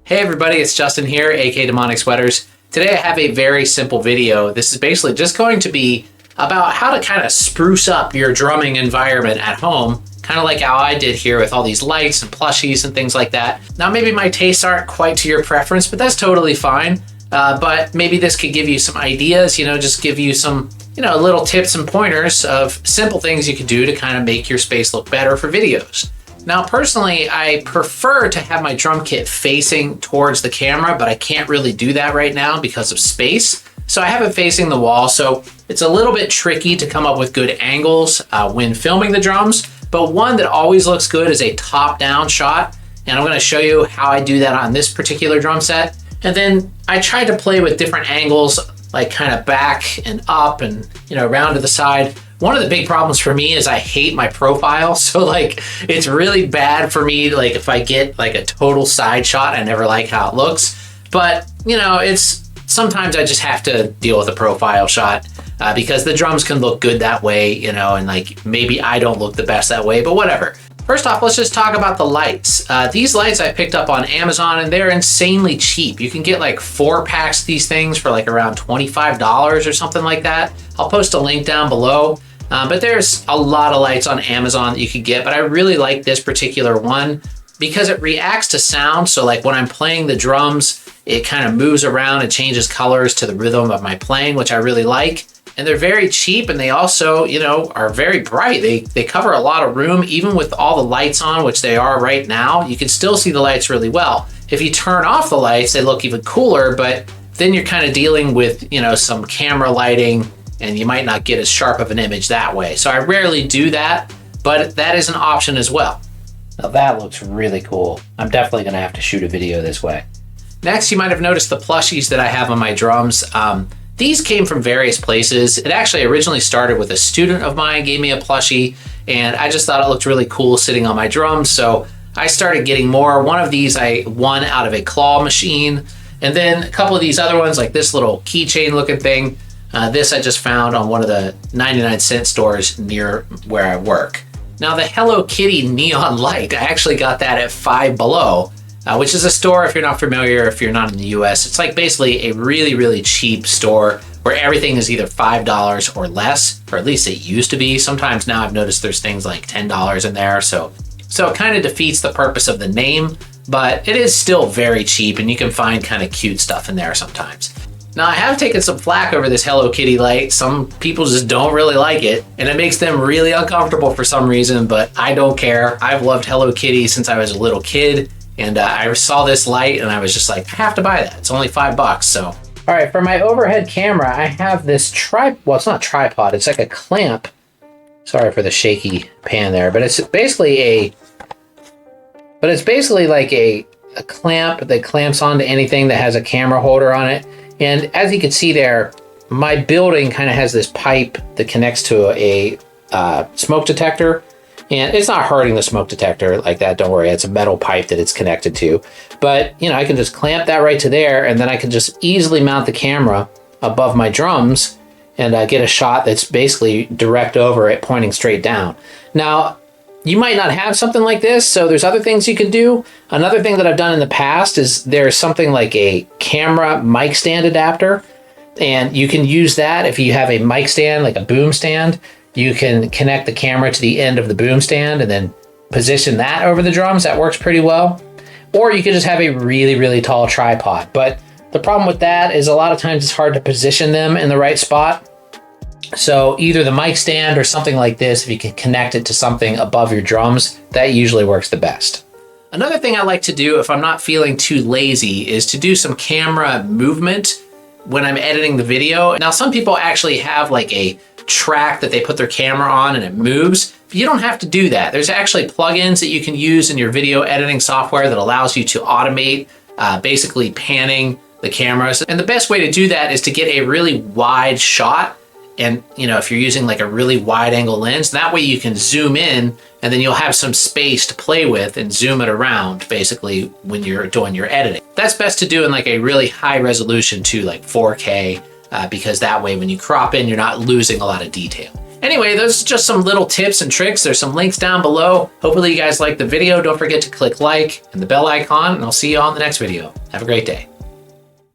Hey everybody, it's Justin here, aka Demonic Sweaters. Today I have a very simple video. This is basically just going to be about how to kind of spruce up your drumming environment at home, kind of like how I did here with all these lights and plushies and things like that. Now maybe my tastes aren't quite to your preference, but that's totally fine. But maybe this could give you some ideas, just give you some, little tips and pointers of simple things you can do to kind of make your space look better for videos. Now, personally, I prefer to have my drum kit facing towards the camera, but I can't really do that right now because of space. So I have it facing the wall, so it's a little bit tricky to come up with good angles when filming the drums, but one that always looks good is a top-down shot, and I'm gonna show you how I do that on this particular drum set. And then I tried to play with different angles, like kind of back and up and, around to the side. One of the big problems for me is I hate my profile. So it's really bad for me. If I get a total side shot, I never like how it looks. But sometimes I just have to deal with a profile shot because the drums can look good that way, and maybe I don't look the best that way, but whatever. First off, let's just talk about the lights. These lights I picked up on Amazon and they're insanely cheap. You can get 4 packs of these things for around $25 or something like that. I'll post a link down below. But there's a lot of lights on Amazon that you could get, but I really like this particular one because it reacts to sound. So when I'm playing the drums, it kind of moves around and changes colors to the rhythm of my playing, which I really like. And they're very cheap and they also, are very bright. They cover a lot of room, even with all the lights on, which they are right now. You can still see the lights really well. If you turn off the lights, they look even cooler, but then you're kind of dealing with, some camera lighting, and you might not get as sharp of an image that way. So I rarely do that, but that is an option as well. Now that looks really cool. I'm definitely gonna have to shoot a video this way. Next, you might have noticed the plushies that I have on my drums. These came from various places. It actually originally started with a student of mine gave me a plushie, and I just thought it looked really cool sitting on my drums. So I started getting more. One of these I won out of a claw machine. And then a couple of these other ones, like this little keychain looking thing. This I just found on one of the 99-cent stores near where I work. Now the Hello Kitty neon light, I actually got that at Five Below, which is a store, if you're not familiar, if you're not in the US, it's basically a really, really cheap store where everything is either $5 or less, or at least it used to be. Sometimes now I've noticed there's things like $10 in there, so it kind of defeats the purpose of the name, but it is still very cheap and you can find kind of cute stuff in there sometimes. Now I have taken some flack over this Hello Kitty light. Some people just don't really like it and it makes them really uncomfortable for some reason, but I don't care. I've loved Hello Kitty since I was a little kid and I saw this light and I was just like, I have to buy that. It's only $5, so. All right, for my overhead camera, I have this well, it's not tripod, it's like a clamp. Sorry for the shaky pan there, but it's basically like a clamp that clamps onto anything that has a camera holder on it. And as you can see there, my building kind of has this pipe that connects to a smoke detector. And it's not hurting the smoke detector like that, don't worry. It's a metal pipe that it's connected to. But, I can just clamp that right to there, and then I can just easily mount the camera above my drums and get a shot that's basically direct over it, pointing straight down. Now, you might not have something like this, so there's other things you can do. Another thing that I've done in the past is there's something like a camera mic stand adapter, and you can use that if you have a mic stand, like a boom stand. You can connect the camera to the end of the boom stand and then position that over the drums. That works pretty well. Or you could just have a really, really tall tripod. But the problem with that is a lot of times it's hard to position them in the right spot. So either the mic stand or something like this, if you can connect it to something above your drums, that usually works the best. Another thing I like to do if I'm not feeling too lazy is to do some camera movement when I'm editing the video. Now, some people actually have a track that they put their camera on and it moves. But you don't have to do that. There's actually plugins that you can use in your video editing software that allows you to automate basically panning the cameras. And the best way to do that is to get a really wide shot. And, if you're using a really wide angle lens, that way you can zoom in and then you'll have some space to play with and zoom it around basically when you're doing your editing. That's best to do in a really high resolution too, like 4K, because that way when you crop in, you're not losing a lot of detail. Anyway, those are just some little tips and tricks. There's some links down below. Hopefully you guys liked the video. Don't forget to click like and the bell icon, and I'll see you on the next video. Have a great day.